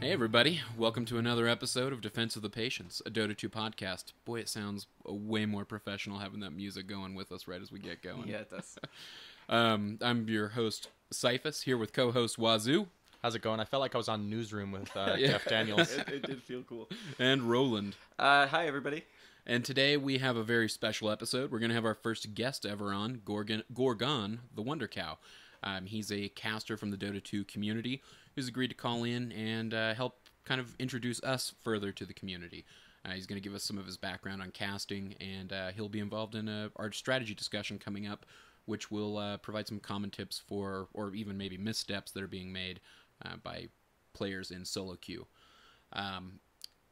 Hey everybody, welcome to another episode of Defense of the Patience, a Dota 2 podcast. Boy, it sounds way more professional having that music going with us right as we get going. Yeah, it does. I'm your host, Cyphus, here with co-host Wazoo. How's it going? I felt like I was on Newsroom with Jeff Daniels. It did feel cool. And Roland. Hi, everybody. And today we have a very special episode. We're going to have our first guest ever on, Gorgon the Wonder Cow. He's a caster from the Dota 2 community who's agreed to call in and help kind of introduce us further to the community. He's going to give us some of his background on casting, and he'll be involved in our strategy discussion coming up, which will provide some common tips for, or even maybe missteps that are being made by players in solo queue.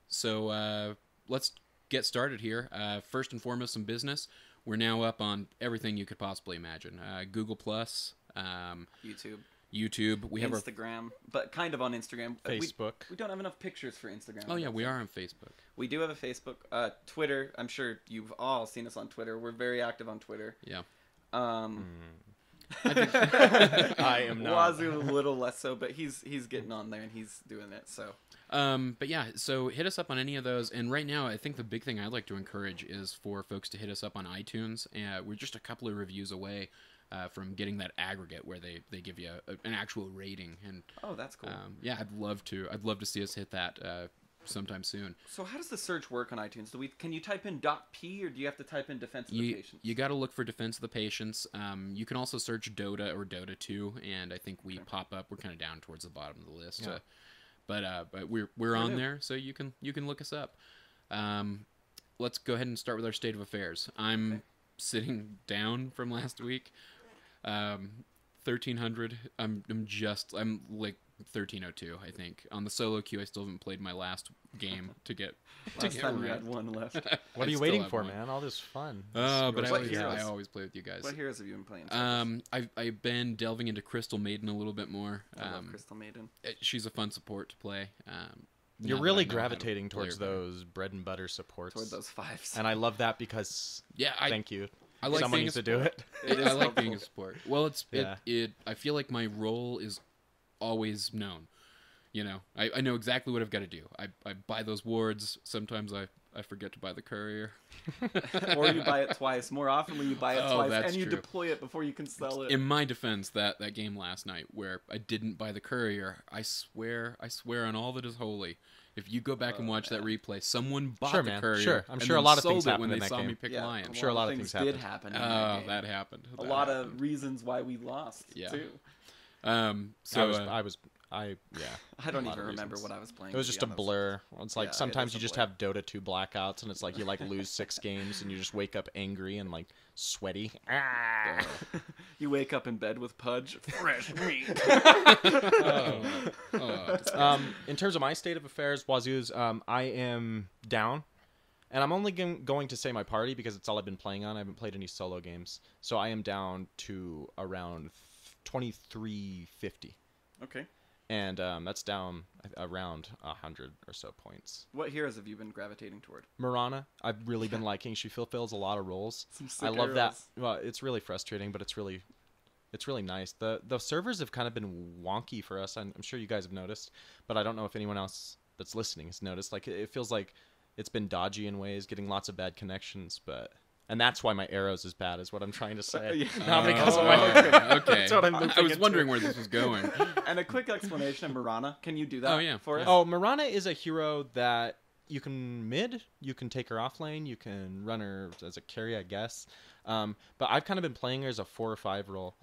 So let's get started here. First and foremost, some business. We're now up on everything you could possibly imagine. Google+, YouTube. We have Instagram, but kind of on Instagram. Facebook. We don't have enough pictures for Instagram. Oh yeah, we are on Facebook. We do have a Facebook. Twitter. I'm sure you've all seen us on Twitter. We're very active on Twitter. Yeah. I am not. Wazoo a little less so, but he's getting on there and he's doing it. So. But yeah, so hit us up on any of those. And right now, I think the big thing I'd like to encourage is for folks to hit us up on iTunes. We're just a couple of reviews away from getting that aggregate where they give you an actual rating. And oh, that's cool. Yeah, I'd love to see us hit that sometime soon. So how does the search work on iTunes? Can you type in .p or do you have to type in Defense of the Patience? You got to look for Defense of the Patience. You can also search Dota or Dota 2, and I think we pop up. We're kind of down towards the bottom of the list. Yeah. But we're on there, so you can look us up. Let's go ahead and start with our state of affairs. I'm sitting down from last week. 1300. I'm like 1302. I think on the solo queue. I still haven't played my last game to get. Last time we had one left. What are you waiting for, man? All this fun. But I always play with you guys. What heroes have you been playing? I've been delving into Crystal Maiden a little bit more. I love Crystal Maiden. She's a fun support to play. You're really gravitating towards those bread and butter supports. Toward those fives. And I love that because thank you. I like someone needs to do it. I like being a support. Well, I feel like my role is always known. You know, I know exactly what I've got to do. I buy those wards. Sometimes I forget to buy the courier. Or you buy it twice. More often you buy it twice and you deploy it before you can sell it. In my defense, that game last night where I didn't buy the courier, I swear on all that is holy. If you go back and watch that replay, someone bought the courier. Sure, I'm sure a lot of things happened when they in that saw game. me pick Lion. I'm sure a lot of things did happen. That happened. A lot of reasons why we lost too. I don't even remember what I was playing. It was just a blur. It's like sometimes you just have Dota 2 blackouts, and it's like you lose 6 games, and you just wake up angry and sweaty. You wake up in bed with Pudge. Fresh meat. In terms of my state of affairs, Wazoo's, I am down. And I'm only going to say my party because it's all I've been playing on. I haven't played any solo games. So I am down to around 2350. Okay. And that's down around 100 or so points. What heroes have you been gravitating toward? Mirana, I've really been liking. She fulfills a lot of roles. I love that. Well, it's really frustrating, but it's really nice. The servers have kind of been wonky for us. I'm sure you guys have noticed, but I don't know if anyone else that's listening has noticed. Like it feels like it's been dodgy in ways, getting lots of bad connections, and that's why my arrows is bad, is what I'm trying to say. Not because of my... Okay. That's what I was wondering where this was going. And a quick explanation of Mirana. Can you do that for us? Oh, Mirana is a hero that you can you can take her off lane, you can run her as a carry, I guess. But I've kind of been playing her as a 4 or 5 role.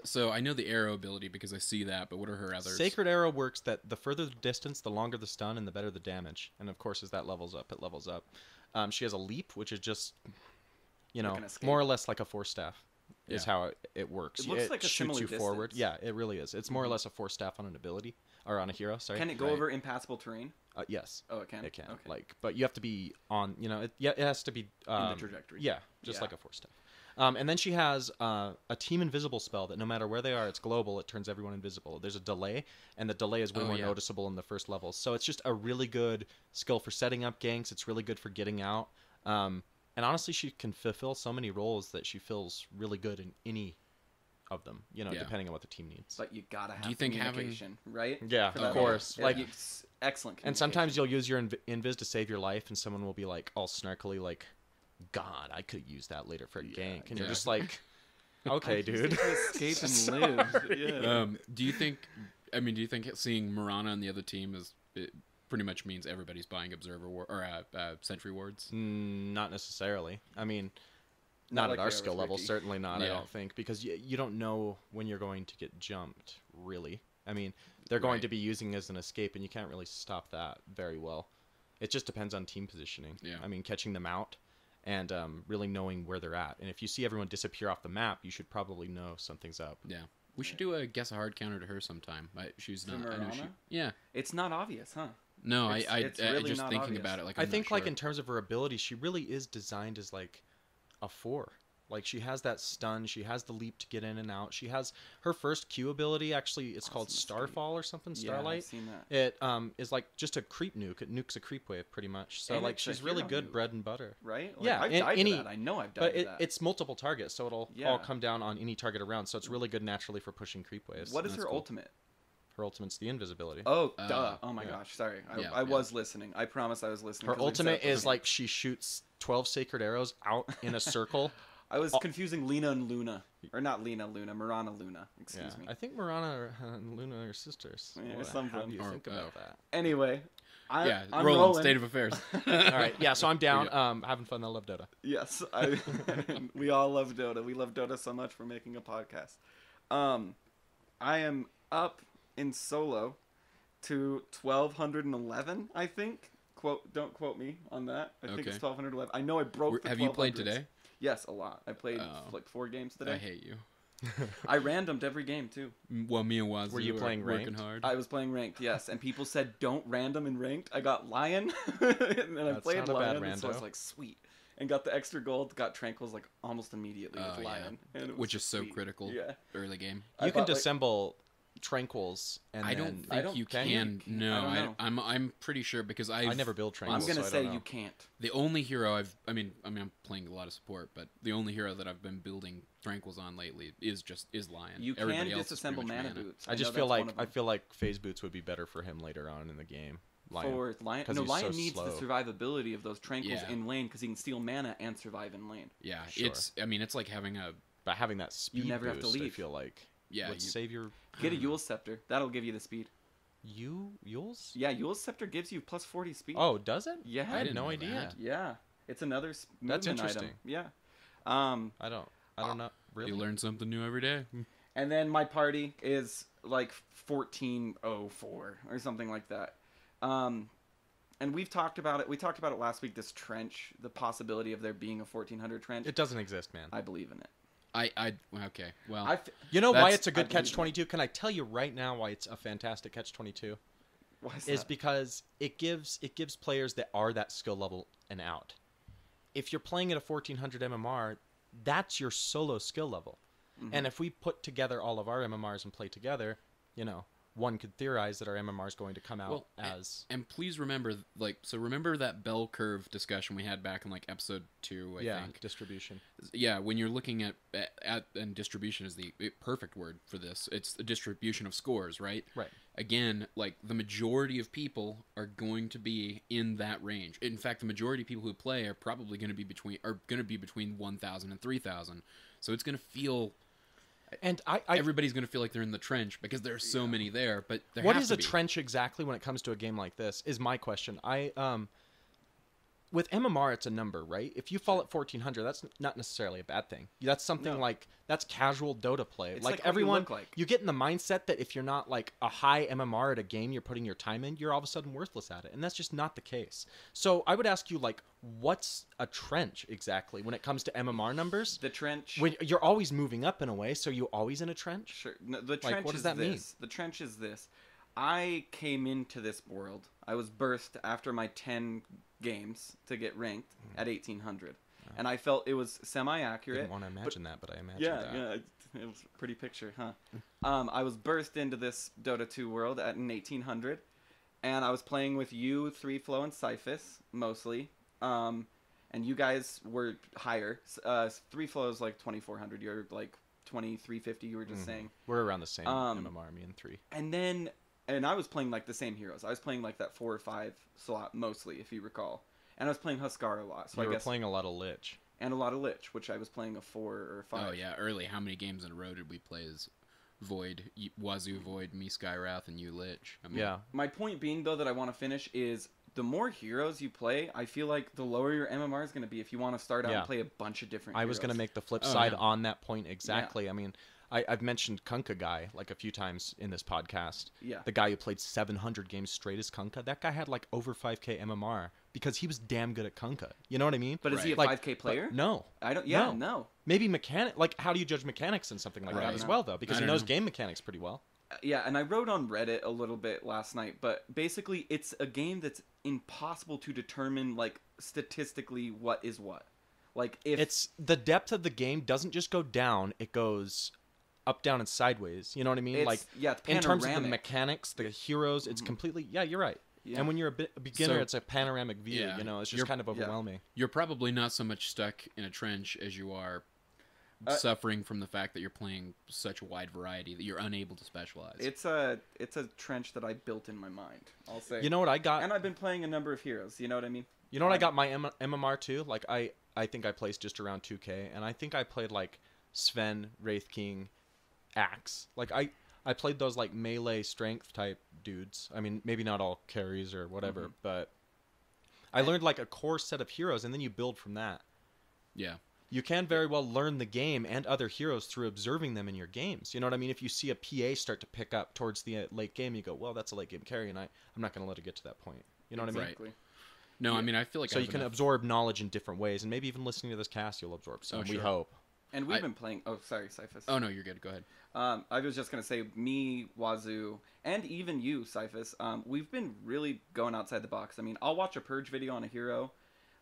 So I know the arrow ability because I see that, but what are her others? Sacred Arrow works that the further the distance, the longer the stun, and the better the damage. And of course, as that levels up, it levels up. She has a leap, which is just... more or less like a Force Staff is how it works. It looks like a shoots similar you forward. distance. Yeah, it really is. It's more or less a Force Staff on an ability or on a hero. Sorry. Can it go over impassable terrain? Yes. Oh, it can. It can. Okay. But you have to be on. It has to be in the trajectory. Yeah, just like a Force Staff. And then she has a Team Invisible spell that no matter where they are, it's global. It turns everyone invisible. There's a delay, and the delay is way more noticeable in the first levels. So it's just a really good skill for setting up ganks. It's really good for getting out. And honestly, she can fulfill so many roles that she feels really good in any of them, you know, depending on what the team needs. But you gotta have Do you think communication, right? Yeah, of course. Like, excellent. And sometimes you'll use your invis to save your life, and someone will be like all snarkily, like, "God, I could use that later for a gank," and you're just like, "Okay, dude, escape and live." Yeah. Do you think seeing Mirana on the other team it pretty much means everybody's buying observer or sentry wards? Not necessarily. I mean, not at our skill level, certainly not. I don't think, because you don't know when you're going to get jumped. Really, I mean, they're going to be using as an escape, and you can't really stop that very well. It just depends on team positioning. Yeah. I mean, catching them out and really knowing where they're at. And if you see everyone disappear off the map, you should probably know something's up. Yeah. We should do a guess a hard counter to her sometime. She's not. I know yeah. It's not obvious, huh? No, it's really just thinking obvious. about it. Like I think, like in terms of her ability, she really is designed as like a 4. Like she has that stun, she has the leap to get in and out. She has her first Q ability. Actually, it's called Starfall or something. Starlight. I've seen that. It is like just a creep nuke. It nukes a creep wave pretty much. So like she's really good bread and butter. Right? Like, yeah. I've died to that. I know I've died to that. But it's multiple targets, so it'll all come down on any target around. So it's really good naturally for pushing creep waves. What is her ultimate? Her ultimate's the invisibility. Oh, duh. Oh my gosh. Sorry. I was listening. I promise I was listening. Her ultimate is like she shoots 12 sacred arrows out in a circle. I was confusing Lina and Luna. Or not Lina, Mirana Luna. Excuse me. I think Mirana and Luna are sisters. Yeah, something. How do you think about that? Anyway. I'm Roland, state of affairs. All right. Yeah, so I'm down. Having fun. I love Dota. Yes. We all love Dota. We love Dota so much for making a podcast. I am up in solo to 1211, I think. Don't quote me on that. I think it's 1211. I know I broke the 1200s. Have you played today? Yes, a lot. I played like 4 games today. I hate you. I randomed every game too. Well, me and Wazoo were you playing working ranked? hard. I was playing ranked, yes. And people said don't random in ranked. I got Lion, and I played Lion, and so I was like, sweet. And got the extra gold, got Tranquils like almost immediately with Lion. And which is so critical early game. You can disassemble Tranquils, and I don't think you can. No, I'm pretty sure because I never build Tranquils. I'm gonna say you can't. The only hero I'm playing a lot of support, but the only hero that I've been building Tranquils on lately is Lion. You Everybody can else disassemble mana boots. I just feel like phase boots would be better for him later on in the game. Lion. For Lion, no, Lion needs the survivability of those Tranquils in lane because he can steal mana and survive in lane. Yeah, sure. It's like having that speed. You never boost, have to leave. I feel like. Yeah, save your... Get a Eul's Scepter. That'll give you the speed. Eul's? Yeah, Eul's Scepter gives you plus 40 speed. Oh, does it? Yeah. I had no idea. That. Yeah. It's another That's interesting. Item. Yeah. I don't know. Really? You learn something new every day. And then my party is like 1404 or something like that. And we've talked about it. We talked about it last week, this trench, the possibility of there being a 1400 trench. It doesn't exist, man. I believe in it. Okay. Well, you know why it's a good catch-22? Can I tell you right now why it's a fantastic catch-22? Why is that? Is because it gives players that are that skill level an out. If you're playing at a 1400 MMR, that's your solo skill level. Mm-hmm. And if we put together all of our MMRs and play together, one could theorize that our MMR is going to come out as... And please remember, remember that bell curve discussion we had back in, episode 2, I think. Distribution. Yeah, when you're looking at and distribution is the perfect word for this. It's the distribution of scores, right? Right. Again, the majority of people are going to be in that range. In fact, the majority of people who play are probably going to be between 1,000 and 3,000. So it's going to feel... And everybody's going to feel like they're in the trench because there's so many there. But what is a trench exactly when it comes to a game like this? Is my question. With MMR, it's a number, right? If you fall at 1400, that's not necessarily a bad thing. That's something that's casual Dota play. It's like everyone, you get in the mindset that if you're not a high MMR at a game you're putting your time in, you're all of a sudden worthless at it, and that's just not the case. So I would ask you, what's a trench exactly when it comes to MMR numbers? The trench. When you're always moving up in a way, so you're always in a trench. Sure. No, the trench. What does that mean? The trench is this. I came into this world. I was birthed after my 10 games to get ranked at 1800. And I felt it was semi-accurate. I didn't want to imagine that, but I imagined that. Yeah, it was a pretty picture, huh? I was birthed into this Dota 2 world at an 1800, and I was playing with you, 3Flow, and Cyphus, mostly. And you guys were higher. 3Flow is 2400, you're 350 you were just saying. We're around the same MMR, me and 3. And I was playing like the same heroes. I was playing like that 4 or 5 slot mostly, if you recall. And I was playing Huskar a lot. So you I were guess playing a lot of Lich. And a lot of Lich, which I was playing a 4 or 5. Oh yeah, early. How many games in a row did we play as Void, Wazoo Void, me Skywrath, and you Lich? I mean, yeah. My point being though that I want to finish is the more heroes you play, I feel like the lower your MMR is going to be if you want to start out and play a bunch of different heroes. I was going to make the flip side on that point exactly. I mean, I've mentioned Kunkka guy like a few times in this podcast. Yeah. The guy who played 700 games straight as Kunkka, that guy had like over 5k MMR because he was damn good at Kunkka. You know what I mean? But is he a 5k player? No. I don't. No. Maybe mechanic. Like, how do you judge mechanics and something like that as well, though? Because he knows game mechanics pretty well. Yeah, and I wrote on Reddit a little bit last night, but basically it's a game that's impossible to determine, like, statistically what is what. Like, if... It's... The depth of the game doesn't just go down, it goes up, down, and sideways. You know what I mean? It's in terms of the mechanics, the heroes, it's completely... Yeah, you're right. Yeah. And when you're a beginner, it's a panoramic view, you know? It's just kind of overwhelming. You're probably not so much stuck in a trench as you are... suffering from the fact that you're playing such a wide variety that you're unable to specialize. It's a trench that I built in my mind, I'll say. You know what I got? And I've been playing a number of heroes, you know what I mean? You know what I got my MMR too? Like, I think I placed just around 2k, and I think I played, like, Sven, Wraith King, Axe. Like, I played those, like, melee strength type dudes. I mean, maybe not all carries or whatever, but I learned, like, a core set of heroes, and then you build from that. Yeah. You can very well learn the game and other heroes through observing them in your games. You know what I mean? If you see a PA start to pick up towards the late game, you go, well, that's a late game carry, and I'm not going to let it get to that point. You know what I mean? Right. No, I mean, I feel like so you can absorb knowledge in different ways, and maybe even listening to this cast, you'll absorb some. We hope. And we've been playing... Oh, sorry, Cyphus. Oh, no, you're good. Go ahead. I was just going to say, me, Wazoo, and even you, Cyphus, we've been really going outside the box. I mean, I'll watch a Purge video on a hero,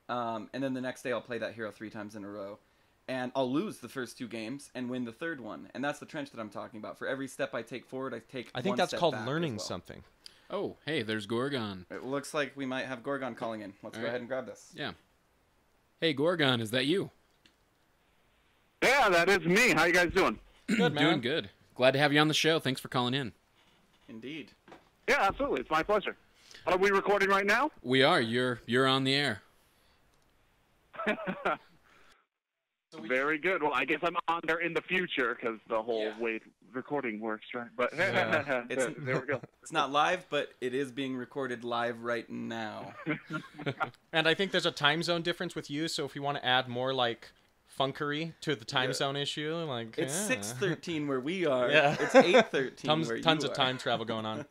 and then the next day I'll play that hero 3 times in a row. And I'll lose the first 2 games and win the 3rd one. And that's the trench that I'm talking about. For every step I take forward, I think that's called learning something. Oh, hey, there's Gorgon. It looks like we might have Gorgon calling in. Let's go ahead and grab this. Yeah. Hey, Gorgon, is that you? Yeah, that is me. How you guys doing? Good, man. Doing good. Glad to have you on the show. Thanks for calling in. Indeed. Yeah, absolutely. It's my pleasure. Are we recording right now? We are. You're on the air. Very good. Well, I guess I'm on there in the future because the whole way recording works, right? But there we go. It's not live, but it is being recorded live right now. And I think there's a time zone difference with you, so if you want to add more, like, funkery to the time zone issue, like... It's 6:13 where we are. Yeah. It's 8:13 where you Tons of are. time travel going on.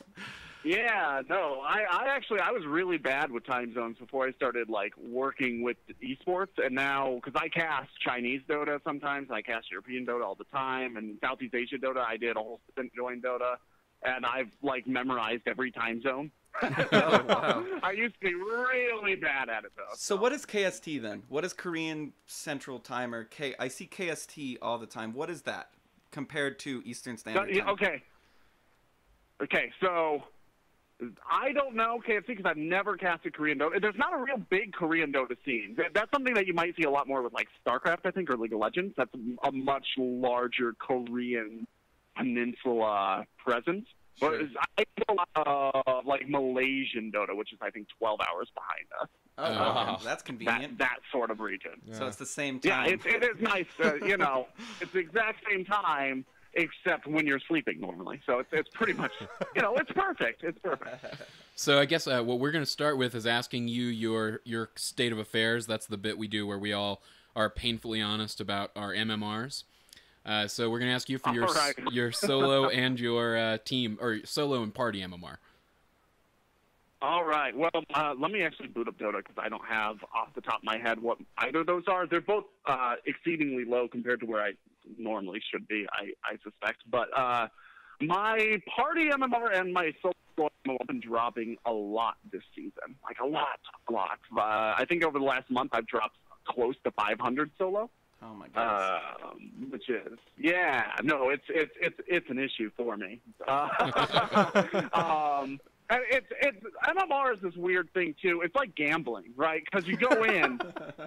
Yeah, no, I was really bad with time zones before I started, like, working with esports, and now, because I cast Chinese Dota sometimes, I cast European Dota all the time, and Southeast Asia Dota, I did a whole stint doing Dota, and I've, like, memorized every time zone. Oh, wow. I used to be really bad at it, though. So what is KST, then? What is Korean Central Time, or I see KST all the time. What is that compared to Eastern Standard Time? Okay, so... I don't know KFC because I've never casted Korean Dota. There's not a real big Korean Dota scene. That's something that you might see a lot more with, like, StarCraft, I think, or League of Legends. That's a much larger Korean peninsula presence. Sure. But I do a lot of, like, Malaysian Dota, which is, I think, 12 hours behind us. Oh, wow. That's convenient. That sort of region. Yeah. So it's the same time. Yeah, it is nice. You know, it's the exact same time, except when you're sleeping normally. So it's pretty much, you know, it's perfect. It's perfect. So I guess what we're going to start with is asking you your state of affairs. That's the bit we do where we all are painfully honest about our MMRs. So we're going to ask you for your solo and your team, or solo and party MMR. All right. Well, let me actually boot up Dota because I don't have off the top of my head what either of those are. They're both exceedingly low compared to where I normally should be, I suspect. But my party MMR and my solo MMR have been dropping a lot this season. Like a lot. I think over the last month I've dropped close to 500 solo. Oh my gosh. Which is it's an issue for me. And it's MMR is this weird thing too. It's like gambling, right? Because you go in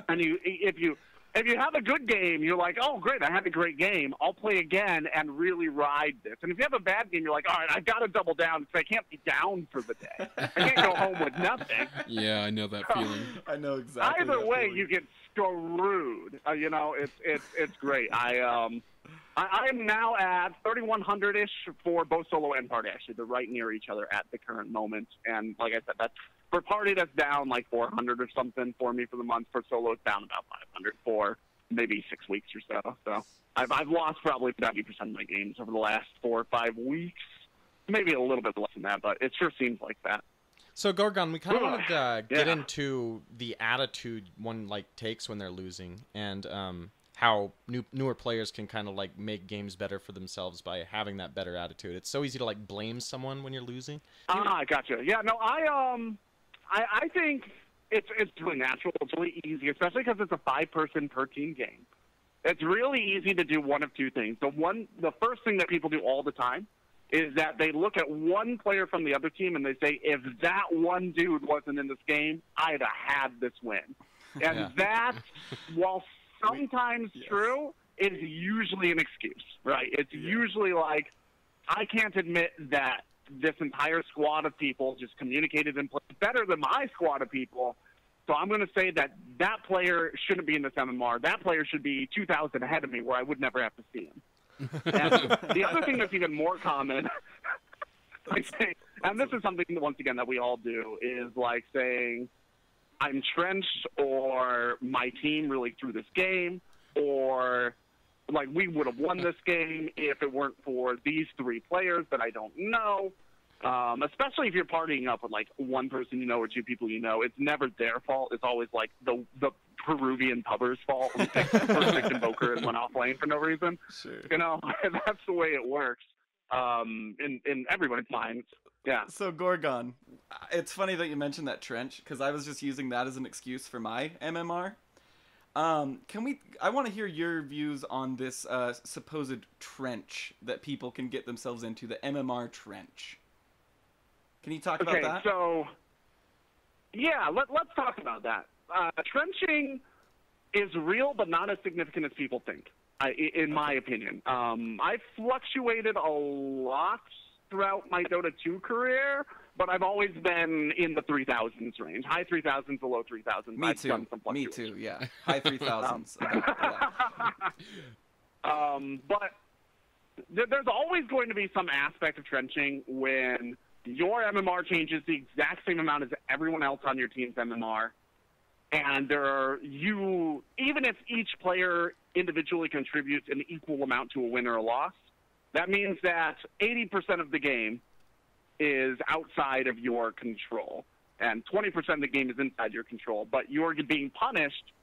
and if you if you have a good game, you're like, oh, great, I had a great game. I'll play again and really ride this. And if you have a bad game, you're like, all right, I've got to double down because I can't be down for the day. I can't go home with nothing. Yeah, I know that feeling. I know exactly. Either way, you get screwed. It's great. I am now at 3,100-ish for both solo and party. Actually, they're right near each other at the current moment. And like I said, that's for party, that's down like 400 or something for me for the month. For solo, it's down about 500 for maybe 6 weeks or so. So I've lost probably 70% of my games over the last 4 or 5 weeks. Maybe a little bit less than that, but it sure seems like that. So Gorgon, we kind of wanted to get into the attitude one takes when they're losing, and how newer players can kind of make games better for themselves by having that better attitude. It's so easy to blame someone when you're losing. I gotcha. Yeah, no, I think it's really natural. It's really easy, especially because it's a 5-person per team game. It's really easy to do one of two things. The first thing that people do all the time is that they look at one player from the other team and they say, if that one dude wasn't in this game, I'd have had this win. And that, while sometimes true, is usually an excuse, right? It's usually like, I can't admit that this entire squad of people just communicated and played better than my squad of people, so I'm going to say that that player shouldn't be in this MMR. That player should be 2,000 ahead of me where I would never have to see him. And the other thing that's even more common, and this is something, once again, that we all do, is saying, I'm trenched, or my team really threw this game, or we would have won this game if it weren't for these 3 players that I don't know. Especially if you're partying up with one person you know or 2 people you know, it's never their fault. It's always the Peruvian pubber's fault when they picked the perfect invoker and went off lane for no reason. Sure. That's the way it works. In everybody's minds. Yeah. So Gorgon, it's funny that you mentioned that trench, because I was just using that as an excuse for my MMR. I want to hear your views on this supposed trench that people can get themselves into, the MMR trench. Can you talk about that? Okay, so, yeah, let's talk about that. Trenching is real, but not as significant as people think, in my opinion. I've fluctuated a lot throughout my Dota 2 career, but I've always been in the 3,000s range. High 3,000s to low 3,000s. Me too. Me too, yeah. High 3,000s. But there's always going to be some aspect of trenching when your MMR changes the exact same amount as everyone else on your team's MMR. And even if each player individually contributes an equal amount to a win or a loss, that means that 80% of the game is outside of your control, and 20% of the game is inside your control. But you're being punished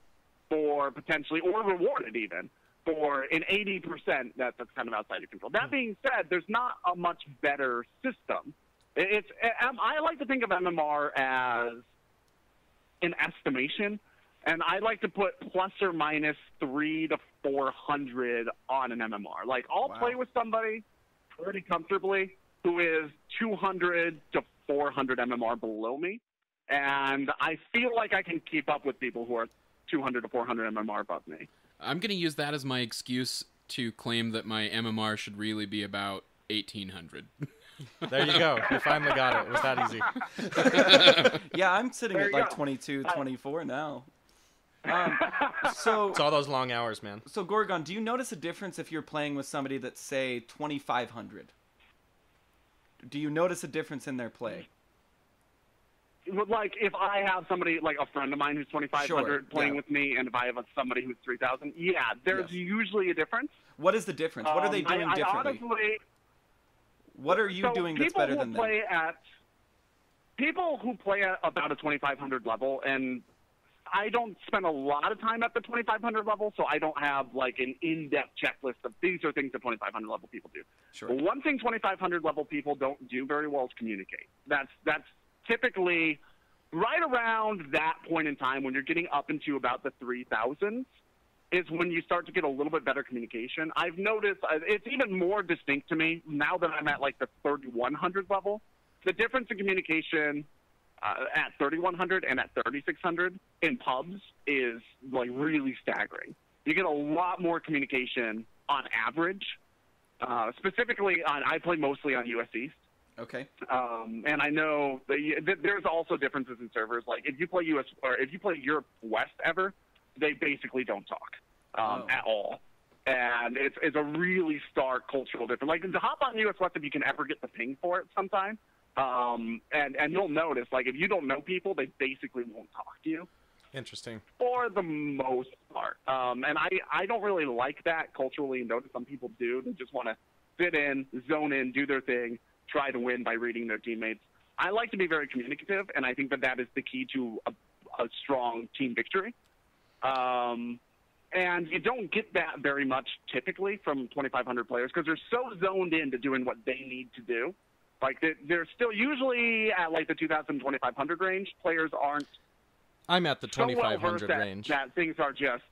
for potentially, or rewarded even, for an 80% that's kind of outside your control. That being said, there's not a much better system. I like to think of MMR as an estimation, and I like to put plus or minus 300 to 400 on an MMR. I'll play with somebody pretty comfortably who is 200 to 400 MMR below me, and I feel like I can keep up with people who are 200 to 400 MMR above me. I'm going to use that as my excuse to claim that my MMR should really be about 1,800. There you go. You finally got it. It was that easy. Yeah, I'm sitting at 22, 24 now. So it's all those long hours, man. So Gorgon, do you notice a difference if you're playing with somebody that's, say, 2,500? Do you notice a difference in their play? If I have somebody, a friend of mine who's 2,500 playing with me, and if I have somebody who's 3,000, there's usually a difference. What is the difference? What are they doing differently? Honestly, what are you doing that's better than them? People who play at about a 2,500 level, and I don't spend a lot of time at the 2,500 level, so I don't have an in-depth checklist of these are things that 2,500 level people do. Sure. But one thing 2,500 level people don't do very well is communicate. That's typically right around that point in time when you're getting up into about the 3,000s is when you start to get a little bit better communication. I've noticed it's even more distinct to me now that I'm at the 3,100 level. The difference in communication at 3,100 and at 3,600 in pubs is really staggering. you get a lot more communication on average. Specifically, I play mostly on US East. Okay. And I know there's also differences in servers. Like if you play US or if you play Europe West ever, they basically don't talk at all. And it's a really stark cultural difference. Like to hop on US West if you can ever get the ping for it sometime. And you'll notice, like if you don't know people, they basically won't talk to you. Interesting. For the most part. And I don't really like that culturally in Dota. Some people do. They just want to fit in, zone in, do their thing, try to win by reading their teammates. I like to be very communicative, and I think that is the key to a strong team victory. And you don't get that very much typically from 2,500 players because they're so zoned into doing what they need to do. Like they're still usually at like the 2,000, 2,500 range. Players aren't. I'm at the 2,500 so range. That things are just.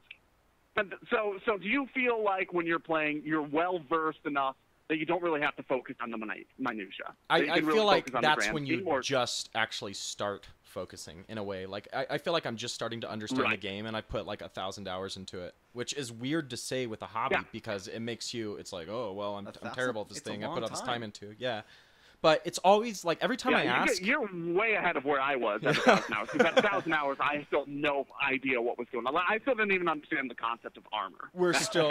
So do you feel like when you're playing, you're well versed enough that you don't really have to focus on the minutia? I feel like that's when you just actually start focusing in a way. Like I feel like I'm just starting to understand the game, and I put like 1,000 hours into it, which is weird to say with a hobby because it makes you. It's like, oh well, I'm terrible at this thing. I put all this time into. Yeah. But it's always like every time I ask, you're way ahead of where I was at 1,000 hours. Because at 1,000 hours, I still had no idea what was going on. I still didn't even understand the concept of armor. We're still,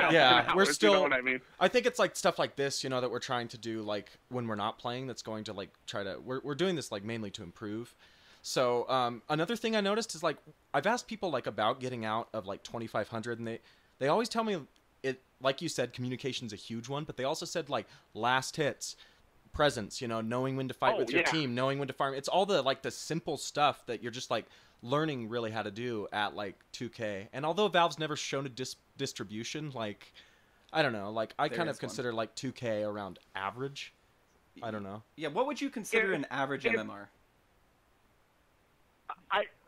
we're still. You know what I mean? I think it's like stuff like this, that we're trying to do like when we're not playing. That's going to like try to. We're doing this like mainly to improve. So another thing I noticed is like I've asked people like about getting out of like 2,500, and they always tell me it. Like you said, communication's a huge one, but they also said like last hits. Presence, knowing when to fight with your team, knowing when to farm. It's all the like the simple stuff that you're just like learning really how to do at like 2K. And although Valve's never shown a distribution, like I don't know, like I kind of consider like 2K around average. I don't know. Yeah, what would you consider an average MMR?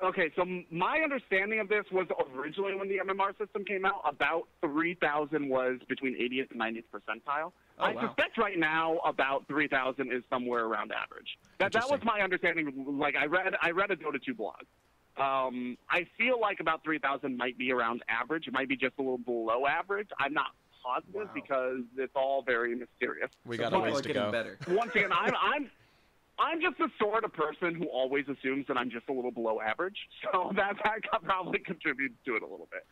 Okay, so my understanding of this was originally when the MMR system came out, about 3,000 was between 80th and 90th percentile. Oh, I suspect right now about 3,000 is somewhere around average. That was my understanding. Like I read a Dota 2 blog. I feel like about 3,000 might be around average. It might be just a little below average. I'm not positive because it's all very mysterious. We got a ways to go. Better. Once again, I'm just the sort of person who always assumes that I'm just a little below average. So that probably contributes to it a little bit.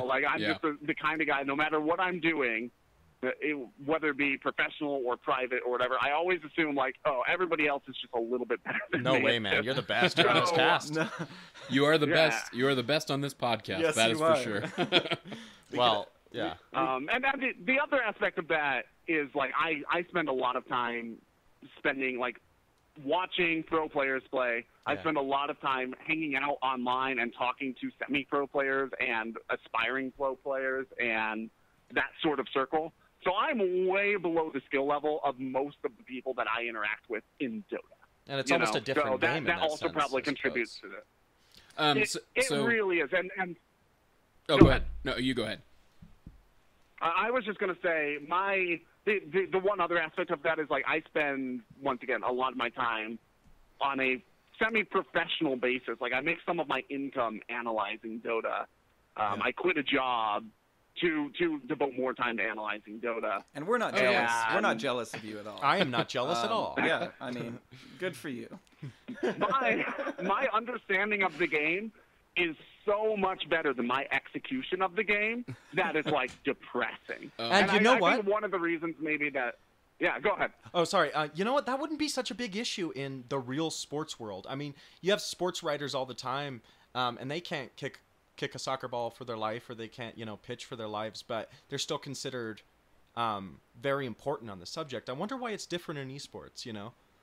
Like I'm just the kind of guy, no matter what I'm doing, whether it be professional or private or whatever, I always assume like, oh, everybody else is just a little bit better than me. No way, man. You're the best on this cast. No. You are the best. You are the best on this podcast. Yes, that is for sure. Well, yeah. And then the other aspect of that is like I spend a lot of time spending like watching pro players play. I spend a lot of time hanging out online and talking to semi-pro players and aspiring pro players and that sort of circle. So I'm way below the skill level of most of the people that I interact with in Dota. And it's almost a different game. That also probably contributes to it. It really is. And go ahead. No, you go ahead. I was just going to say the one other aspect of that is like I spend, once again, a lot of my time on a semi-professional basis. Like I make some of my income analyzing Dota. I quit a job to devote more time to analyzing Dota. And we're not jealous. We're not jealous of you at all. I am not jealous at all. Yeah, I mean, good for you. My understanding of the game is so much better than my execution of the game that it's like depressing. And you know what? I think one of the reasons maybe that. Yeah, go ahead. Oh, sorry. You know what? That wouldn't be such a big issue in the real sports world. I mean, you have sports writers all the time, and they can't kick a soccer ball for their life, or they can't, pitch for their lives, but they're still considered very important on the subject. I wonder why it's different in esports.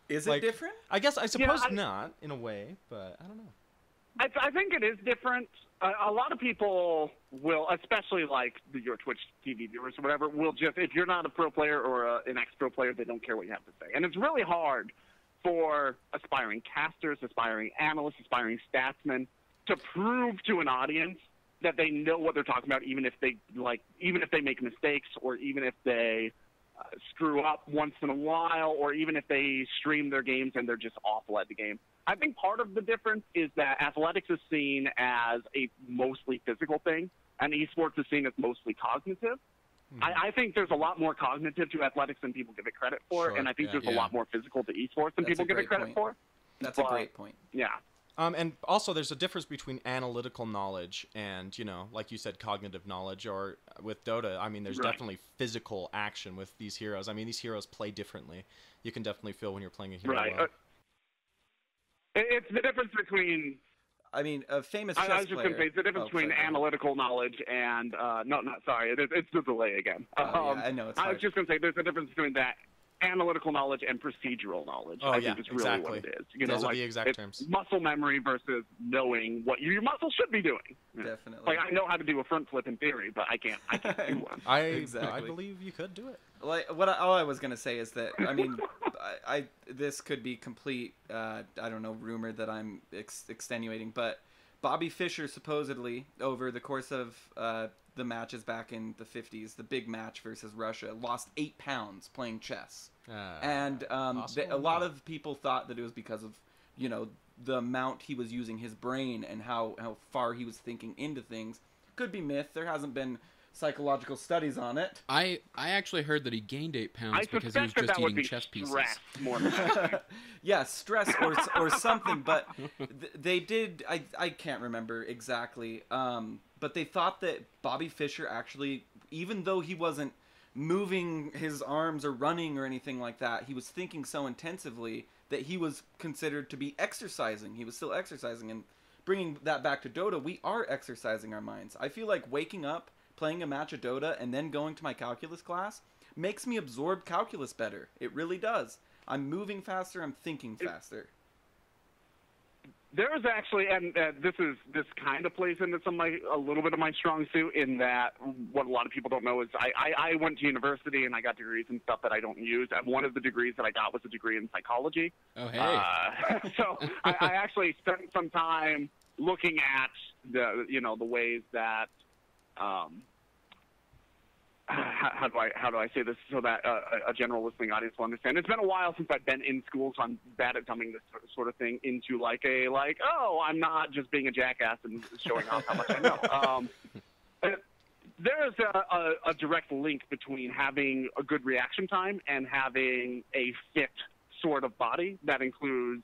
Is it different? I guess I suppose not in a way, but I don't know. I think it is different. A lot of people will, especially like your Twitch TV viewers or whatever, will just, if you're not a pro player or an ex-pro player, they don't care what you have to say. And it's really hard for aspiring casters, aspiring analysts, aspiring statsmen to prove to an audience that they know what they're talking about, even if they make mistakes, or even if they screw up once in a while, or even if they stream their games and they're just awful at the game. I think part of the difference is that athletics is seen as a mostly physical thing, and esports is seen as mostly cognitive. I think there's a lot more cognitive to athletics than people give it credit for, and I think there's a lot more physical to esports than people give it credit for. That's a great point. Yeah. And also, there's a difference between analytical knowledge and, like you said, cognitive knowledge. Or with Dota, I mean, there's definitely physical action with these heroes. I mean, these heroes play differently. You can definitely feel when you're playing a hero. Right. Well. It's the difference between. I mean, a famous chess I was just going to say, it's the difference between analytical knowledge and, sorry, it's the delay again. Yeah, I know, it's hard. I was just going to say, there's a difference between that analytical knowledge and procedural knowledge. I think is really what it is. Those are the exact terms. Muscle memory versus knowing what your muscle should be doing. Definitely. Like, I know how to do a front flip in theory, but I can't do one. I believe you could do it. Like all I was gonna say is that I mean, this could be complete I don't know, rumor that I'm extenuating, but Bobby Fischer supposedly over the course of the matches back in the 50s, the big match versus Russia, lost 8 pounds playing chess, and a lot of people thought that it was because of the amount he was using his brain and how far he was thinking into things. Could be myth. There hasn't been psychological studies on it. I actually heard that he gained 8 pounds because he was just eating chess pieces. More yeah, stress or something. But they did. I can't remember exactly. But they thought that Bobby Fischer actually, even though he wasn't moving his arms or running or anything like that, he was thinking so intensively that he was considered to be exercising. He was still exercising. And bringing that back to Dota, we are exercising our minds. I feel like waking up, playing a match of Dota, and then going to my calculus class makes me absorb calculus better. It really does. I'm moving faster, I'm thinking faster. There is actually, and this kind of plays into a little bit of my strong suit in that what a lot of people don't know is I went to university and I got degrees and stuff that I don't use. And one of the degrees that I got was a degree in psychology. Oh, hey. So I actually spent some time looking at the ways that how do I say this so that a general listening audience will understand? It's been a while since I've been in school, so I'm bad at dumbing this sort of thing into I'm not just being a jackass and showing off how much I know. There is a direct link between having a good reaction time and having a fit sort of body that includes,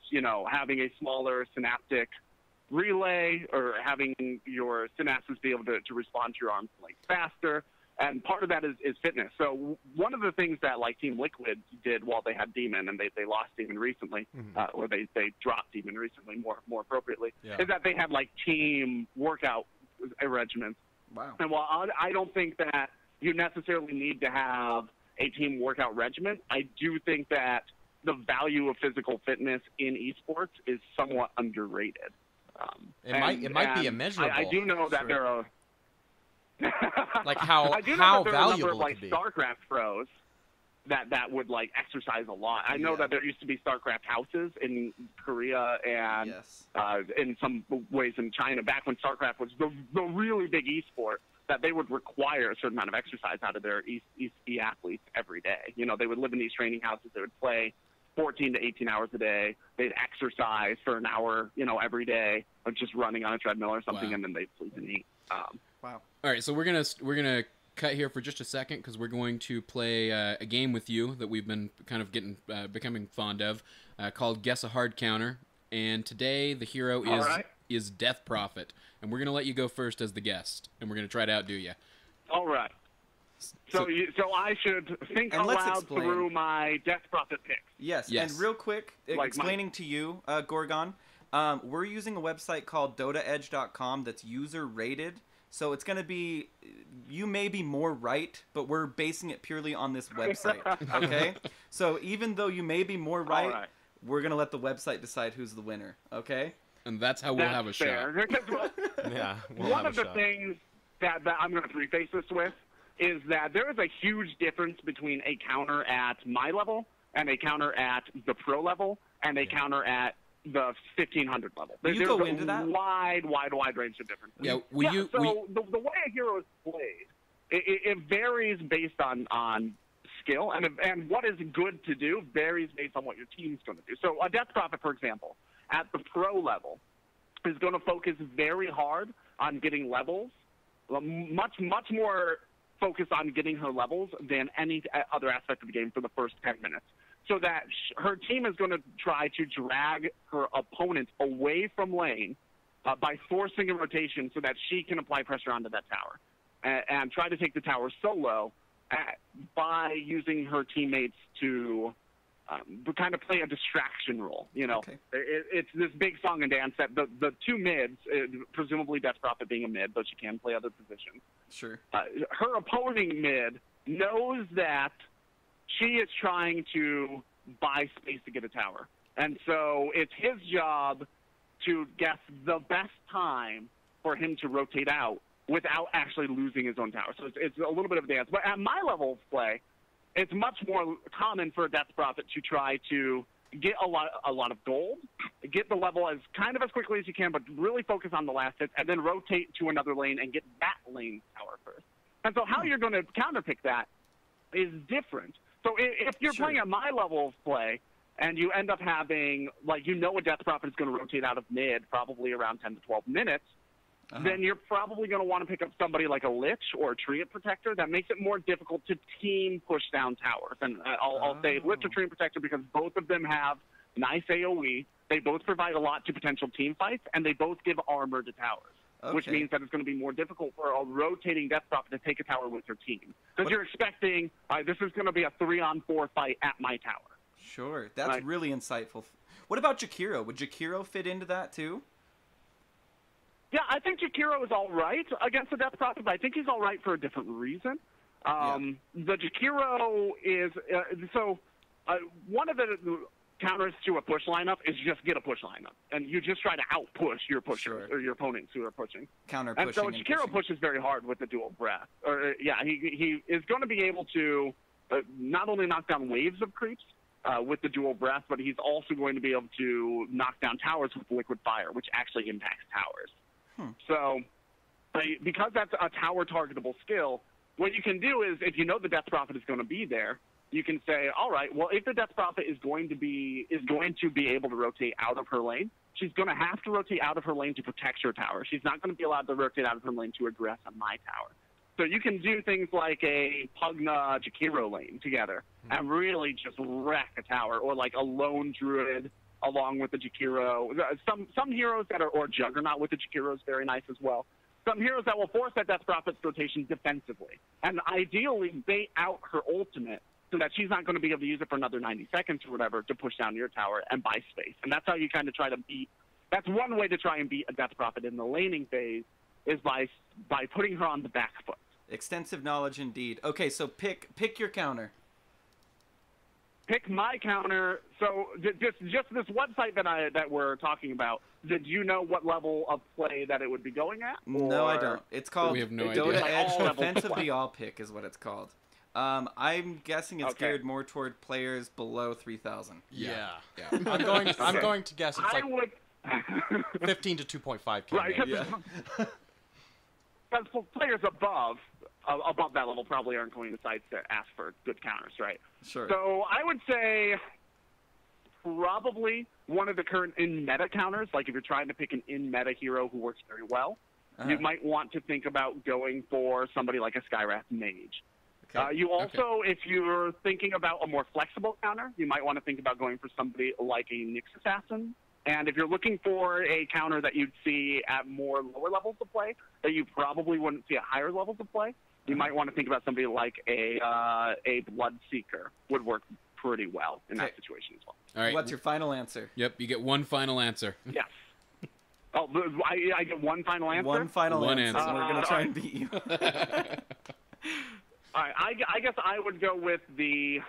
having a smaller synaptic relay or having your synapses be able to respond to your arms faster. And part of that is fitness. So one of the things that Team Liquid did while they had Demon, and they lost Demon recently, or they dropped Demon recently, more appropriately, is that they had team workout regimens. Wow. And while I don't think that you necessarily need to have a team workout regimen, I do think that the value of physical fitness in esports is somewhat underrated. It might be immeasurable. I do know that there are. How I do know that there are valuable a number of it could be. StarCraft pros that would exercise a lot. I know that there used to be StarCraft houses in Korea and in some ways in China back when StarCraft was the really big esport, that they would require a certain amount of exercise out of their e-athletes every day. They would live in these training houses. They would play 14 to 18 hours a day. They'd exercise for an hour, every day, or just running on a treadmill or something, and then they'd sleep and eat. Wow. All right, so we're gonna cut here for just a second because we're going to play a game with you that we've been kind of becoming fond of, called Guess a Hard Counter. And today the hero is Death Prophet, and we're gonna let you go first as the guest, and we're gonna try to outdo you. All right. So I should think aloud through my Death Prophet picks. Yes. And real quick, explaining to you, Gorgon, we're using a website called DotaEdge.com that's user rated. So it's going to be, you may be more right, but we're basing it purely on this website, okay? So even though you may be more right, we're going to let the website decide who's the winner, okay? And that's how we'll have a shot. Yeah, one of the things that I'm going to preface this with is that there is a huge difference between a counter at my level and a counter at the pro level and a counter at the 1500 level. There's a wide range of differences. The way a hero is played, it varies based on skill, and what is good to do varies based on what your team's going to do. So a Death Prophet, for example, at the pro level, is going to focus very hard on getting levels much more focused on getting her levels than any other aspect of the game for the first 10 minutes. So that her team is going to try to drag her opponent away from lane by forcing a rotation so that she can apply pressure onto that tower and try to take the tower solo by using her teammates to kind of play a distraction role. You know, it's this big song and dance that the two mids, presumably Death Prophet being a mid, but she can play other positions. Sure. Her opposing mid knows that she is trying to buy space to get a tower. And so it's his job to guess the best time for him to rotate out without actually losing his own tower. So it's a little bit of a dance. But at my level of play, it's much more common for a Death Prophet to try to get a lot of gold, get the level as quickly as you can, but really focus on the last hits, and then rotate to another lane and get that lane tower first. And so how you're going to counterpick that is different. So if you're playing at my level of play, and you end up having, a Death Prophet is going to rotate out of mid probably around 10 to 12 minutes, then you're probably going to want to pick up somebody like a Lich or a Treant Protector. That makes it more difficult to team push down towers. And I'll say Lich or Treant Protector because both of them have nice AoE. They both provide a lot to potential team fights, and they both give armor to towers, which means that it's going to be more difficult for a rotating Death Prophet to take a tower with her team. Because you're expecting, this is going to be a 3-on-4 fight at my tower. Sure, that's really insightful. What about Jakiro? Would Jakiro fit into that too? Yeah, I think Jakiro is all right against the Death Prophet, but I think he's all right for a different reason. The Jakiro is one of the counters to a push lineup is just get a push lineup, and you just try to out-push your pushers or your opponents who are pushing. Counter-pushing. And so Jakiro pushes very hard with the dual breath. He is going to be able to not only knock down waves of creeps, with the dual breath, but he's also going to be able to knock down towers with liquid fire, which actually impacts towers. So because that's a tower targetable skill, what you can do is if you know the Death Prophet is going to be there, you can say, all right, well, if the Death Prophet is going to be able to rotate out of her lane, she's going to have to rotate out of her lane to protect her tower. She's not going to be allowed to rotate out of her lane to aggress on my tower. So you can do things like a Pugna Jakiro lane together and really just wreck a tower, or like a lone druid along with the Jakiro. Some heroes that are, or Juggernaut with the Jakiro is very nice as well. Some heroes that will force that Death Prophet's rotation defensively and ideally bait out her ultimate so that she's not going to be able to use it for another 90 seconds or whatever to push down your tower and buy space. And that's how you kind of try to beat. That's one way to try and beat a Death Prophet in the laning phase, is by putting her on the back foot. Extensive knowledge indeed. Okay, so pick your counter. Pick my counter. So just this website that we're talking about. Did you know what level of play that it would be going at? No, I don't. It's called we have no Dota idea. Edge Defense of the All Pick is what it's called. I'm guessing it's geared more toward players below 3,000. Yeah. I'm going to guess it's like 15 to 2.5K. Right. Because players above that level probably aren't going to decide to ask for good counters, right? Sure. So I would say probably one of the current in-meta counters, like if you're trying to pick an in-meta hero who works very well, you might want to think about going for somebody like a Skywrath Mage. Okay. You also, if you're thinking about a more flexible counter, you might want to think about going for somebody like a Nyx Assassin. And if you're looking for a counter that you'd see at more lower levels of play, that you probably wouldn't see at higher levels of play, you might want to think about somebody like a Bloodseeker would work pretty well in that situation as well. All right. What's your final answer? Yep, you get one final answer. Yes. Oh, I get one final answer? One final answer. answer. We're going to try and beat you. All right, I guess I would go with the...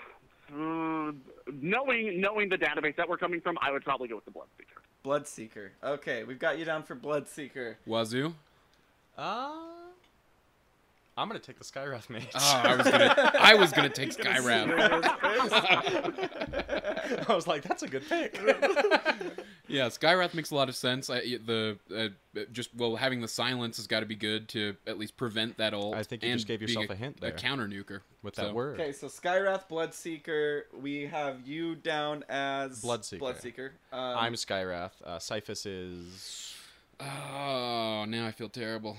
knowing the database that we're coming from, I would probably go with the Bloodseeker. Bloodseeker. Okay, we've got you down for Bloodseeker. Wazoo? I'm gonna take the Skywrath Mage. Oh, I was gonna take Skywrath. I was like, that's a good pick. Yeah, Skywrath makes a lot of sense. Having the silence has got to be good to at least prevent that ult. I think you just gave yourself a hint there. A counter nuker with that word. Okay, so Skywrath, Bloodseeker. We have you down as Bloodseeker. I'm Skywrath. Cyphus is... Oh, now I feel terrible.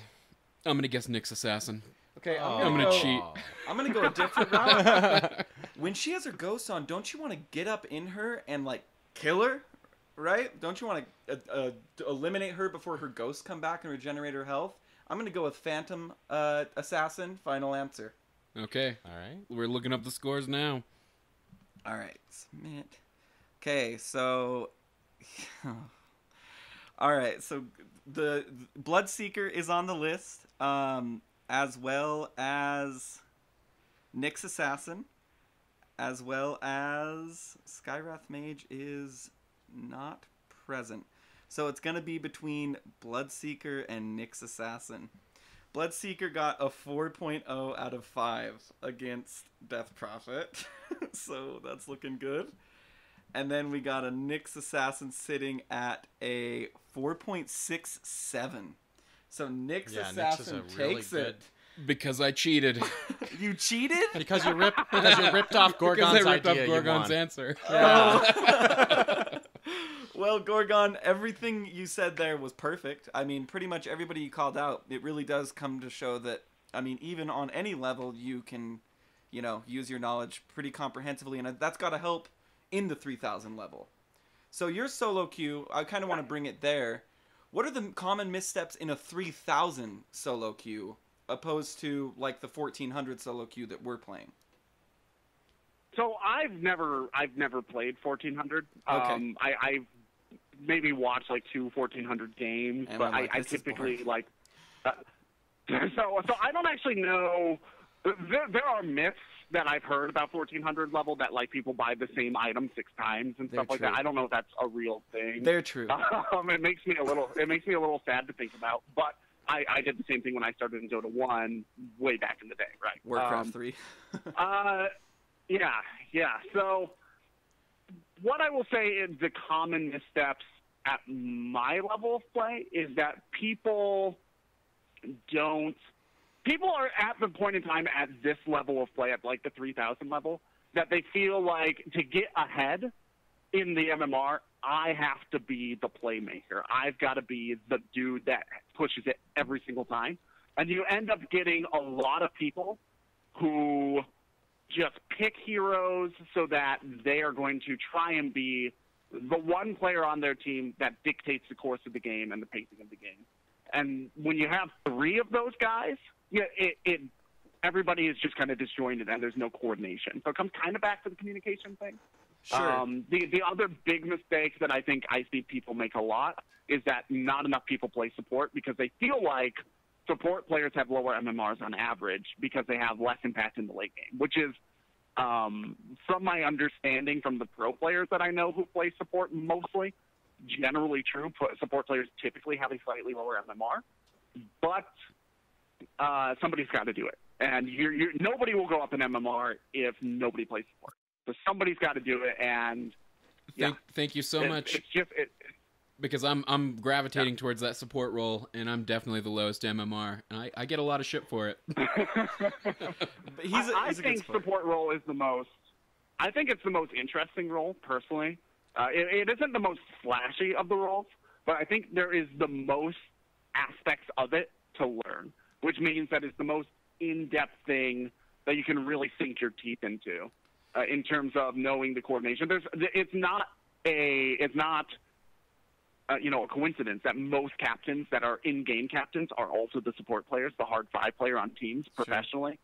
I'm gonna guess Nyx Assassin. Okay, I'm gonna cheat. I'm gonna go a different route. When she has her ghost on, don't you want to get up in her and like kill her, right? Don't you want to eliminate her before her ghosts come back and regenerate her health? I'm gonna go with Phantom Assassin. Final answer. Okay. All right. We're looking up the scores now. All right, submit. Okay, so. All right, so the Bloodseeker is on the list, as well as Nyx Assassin, as well as Skywrath Mage is not present. So it's going to be between Bloodseeker and Nyx Assassin. Bloodseeker got a 4.0 out of 5 against Death Prophet, so that's looking good. And then we got a Nyx Assassin sitting at a 4.67. So Nyx Assassin takes it. Because I cheated. You cheated? Because you ripped off Gorgon's because I ripped idea. off Gorgon's you won. answer. Yeah. Well, Gorgon, everything you said there was perfect. I mean, pretty much everybody you called out, it really does come to show that, I mean, even on any level, you can, use your knowledge pretty comprehensively, and that's got to help in the 3000 level. So your solo queue, I kind of want to bring it there. What are the common missteps in a 3000 solo queue opposed to like the 1400 solo queue that we're playing? So I've never played 1400. Okay. I've maybe watched like 2 1400 games, And but I'm like, I this is typically boring. so I don't actually know. There are myths that I've heard about 1400 level that like people buy the same item 6 times and They're stuff like true. that. I don't know if that's a real thing. They're true. It makes me a little sad to think about, but I did the same thing when I started in Dota 1 way back in the day, right? Warcraft 3. Yeah. So what I will say is the common missteps at my level of play is that people are at the point in time at this level of play, at like the 3000 level, that they feel like to get ahead in the MMR, I have to be the playmaker. I've got to be the dude that pushes it every single time. And you end up getting a lot of people who just pick heroes so that they are going to try and be the one player on their team that dictates the course of the game and the pacing of the game. And when you have 3 of those guys, everybody is just kind of disjointed and there's no coordination. So it comes kind of back to the communication thing. Sure. The other big mistake that I think I see people make a lot is that not enough people play support because they feel like support players have lower MMRs on average because they have less impact in the late game, which is, from my understanding from the pro players that I know who play support mostly, generally true. Support players typically have a slightly lower MMR, but somebody's got to do it. And nobody will go up in MMR if nobody plays support. So somebody's got to do it, and Thank you so much. It's just because I'm gravitating towards that support role, and I'm definitely the lowest MMR, and I get a lot of shit for it. But I think support role is the most. I think it's the most interesting role personally. It isn't the most flashy of the roles, but I think there is the most aspects of it to learn, which means that it's the most in-depth thing that you can really sink your teeth into, in terms of knowing the coordination. It's not a coincidence that most captains that are in-game captains are also the support players, the hard 5 player on teams professionally.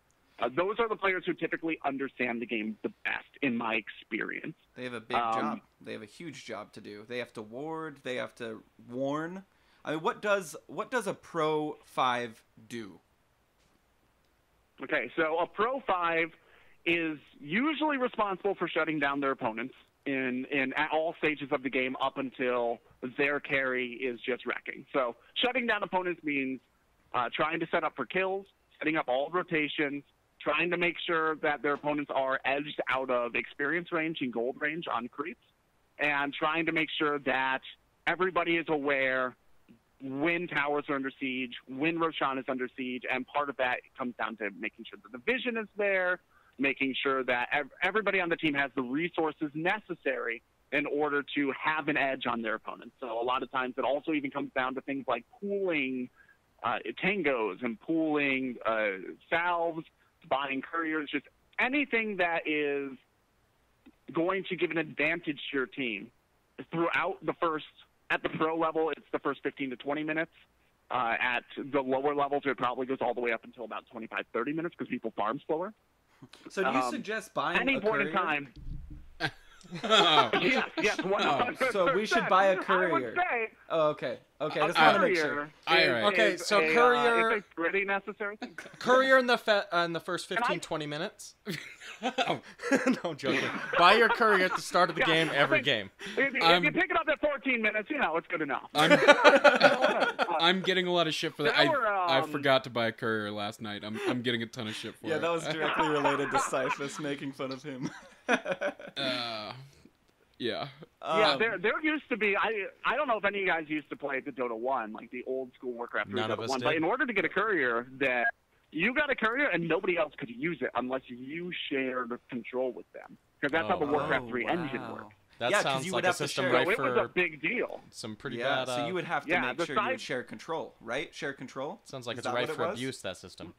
Those are the players who typically understand the game the best, in my experience. They have a big job. They have a huge job to do. They have to ward. They have to warn. I mean, what does a Pro 5 do? Okay, so a Pro 5 is usually responsible for shutting down their opponents at all stages of the game up until their carry is just wrecking. So shutting down opponents means trying to set up for kills, setting up all rotations, trying to make sure that their opponents are edged out of experience range and gold range on creeps, and trying to make sure that everybody is aware when towers are under siege, when Roshan is under siege, and part of that comes down to making sure that the vision is there, making sure that everybody on the team has the resources necessary in order to have an edge on their opponents. So a lot of times it also even comes down to things like pooling tangos and pooling salves, buying couriers, just anything that is going to give an advantage to your team throughout at the pro level, it's the first 15 to 20 minutes. At the lower levels, it probably goes all the way up until about 25, 30 minutes because people farm slower. So do you suggest buying any a point courier? in time? Oh. Yes, 100%. So we should buy a courier. I would say Oh, okay. Okay, I a just want to make courier sure. is, Okay, is so a, courier- is pretty necessary. Courier in the first 15, 20 minutes. No, I'm joking. Buy your courier at the start of the game every game. If you pick it up at 14 minutes, it's good enough. I'm getting a lot of shit for that. There were, I forgot to buy a courier last night. I'm getting a ton of shit for it. Yeah, that was directly related to Cyphus making fun of him. Yeah. Yeah, there used to be. I don't know if any of you guys used to play the Dota 1, like the old school Warcraft 3 None of Dota us 1. did. But in order to get a courier, that you got a courier and nobody else could use it unless you shared control with them, because that's how the Warcraft 3 engine worked. That Yeah, 'cause sounds you like would a have to system share. right So it was a for big deal. some pretty Yeah, bad. so you would have to yeah, make the sure you side- share control, right? Share control? Sounds like Is it's that right what it for was? abuse, that system.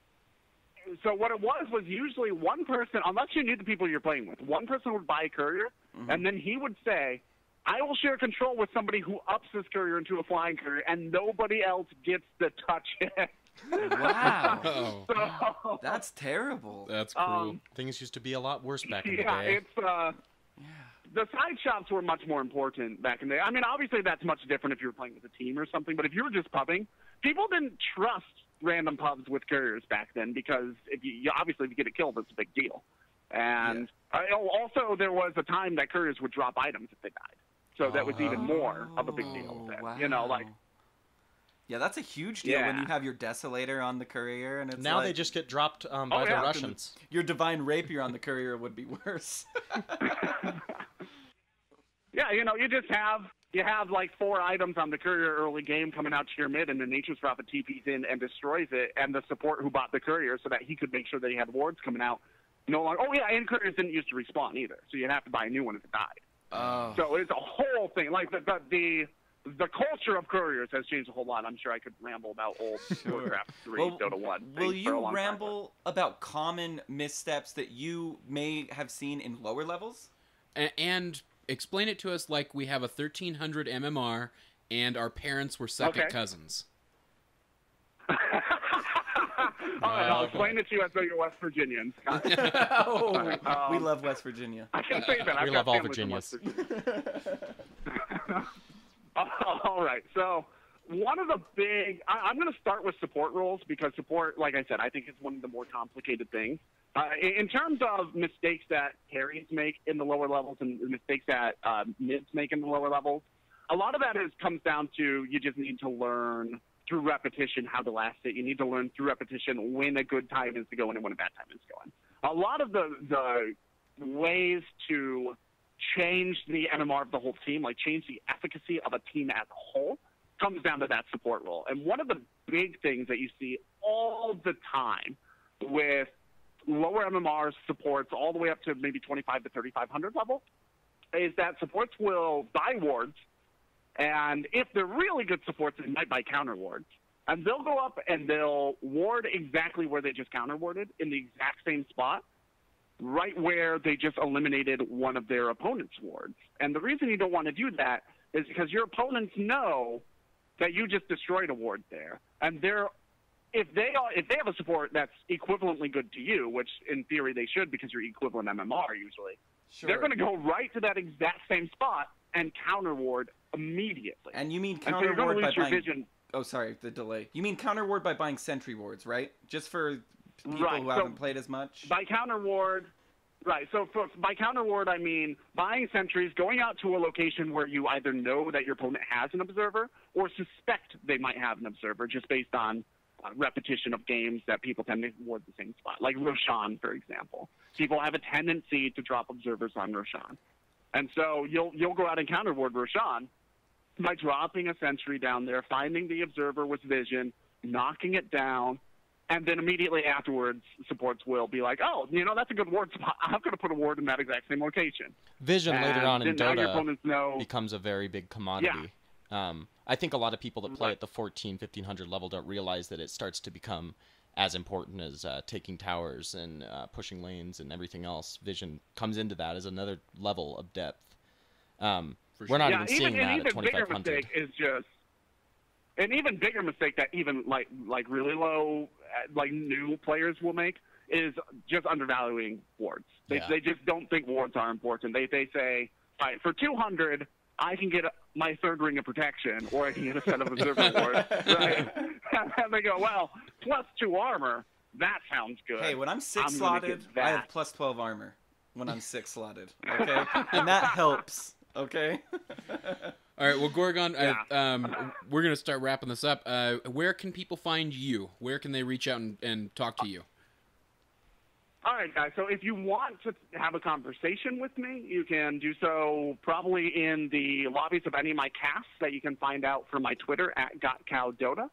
So what it was usually one person, unless you knew the people you're playing with, one person would buy a courier, and then he would say, I will share control with somebody who ups this courier into a flying courier, and nobody else gets to touch it. Wow. Oh, So, That's terrible. that's cruel. Things used to be a lot worse back in the yeah, day. it's the side shops were much more important back in the day. I mean, obviously that's much different if you were playing with a team or something, but if you were just pubbing, people didn't trust random pubs with couriers back then, because if you obviously if you get a kill, that's a big deal. And also there was a time that couriers would drop items if they died. So that was even more of a big deal. Then. Wow. You know, like Yeah, that's a huge deal when Yeah. you have your Desolator on the courier, and it's Now like, they just get dropped by the yeah. Russians. your Divine Rapier on the courier would be worse. yeah, you know, you have like 4 items on the courier early game coming out to your mid, and the Nature's Prophet TPs in and destroys it, and the support who bought the courier so that he could make sure that he had wards coming out no longer. Oh yeah, and couriers didn't used to respawn either, so you'd have to buy a new one if it died. Oh. So it's a whole thing. Like the culture of couriers has changed a whole lot. I'm sure I could ramble about old Warcraft 3, Dota 1. Will things for a you long time. ramble about common missteps that you may have seen in lower levels? And explain it to us like we have a 1300 MMR and our parents were second Okay. cousins. All right, I'll explain it to you as though you're West Virginians. Oh, we love West Virginia. I can say that. We I've love got all families in West Virginias. Virginia. All right, so one of the big... I'm going to start with support roles, because support, like I said, I think is one of the more complicated things. In terms of mistakes that carries make in the lower levels and mistakes that mids make in the lower levels, a lot of that comes down to you just need to learn through repetition how to last it. You need to learn through repetition when a good time is to go in and when a bad time is to go in. A lot of the ways to change the MMR of the whole team, like change the efficacy of a team as a whole, comes down to that support role. And one of the big things that you see all the time with lower MMR supports all the way up to maybe 25 to 3,500 level is that supports will buy wards, and if they're really good supports, they might buy counter wards. And they'll go up and they'll ward exactly where they just counter warded in the exact same spot, right where they just eliminated one of their opponent's wards. And the reason you don't want to do that is because your opponents know that you just destroyed a ward there. And if they have a support that's equivalently good to you, which in theory they should because you're equivalent MMR usually, they're going to go right to that exact same spot and counter ward immediately. And you mean And so counter you're going ward to by lose your buying... vision. Oh, sorry, the delay. You mean counter ward by buying sentry wards, right? Just for people Right, who so haven't played as much? By counter ward, right. So by counter ward, I mean buying sentries, going out to a location where you either know that your opponent has an observer or suspect they might have an observer, just based on repetition of games that people tend to ward the same spot. Like Roshan, for example. People have a tendency to drop observers on Roshan. And so you'll go out and counter ward Roshan by dropping a sentry down there, finding the observer with vision, knocking it down, and then immediately afterwards, supports will be like, oh, that's a good ward spot. I'm going to put a ward in that exact same location. Vision later on in then now your Dota opponents know. becomes a very big commodity. I think a lot of people that play at the 1500 level don't realize that it starts to become as important as taking towers and pushing lanes and everything else. Vision comes into that as another level of depth. We're not even seeing that at 2500. An even bigger mistake that even like really low new players will make is just undervaluing wards. They just don't think wards are important. They say, all right, for 200, I can get my third ring of protection, or I can get a set of observer wards. Right? And they go, well, +2 armor. That sounds good. Hey, when I'm 6 slotted, I have +12 armor. When I'm 6 slotted, okay, and that helps. Okay. All right. Well, Gorgon, we're gonna start wrapping this up. Where can people find you? Where can they reach out and talk to you? All right, guys. So if you want to have a conversation with me, you can do so probably in the lobbies of any of my casts that you can find out from my Twitter at GotCowDota.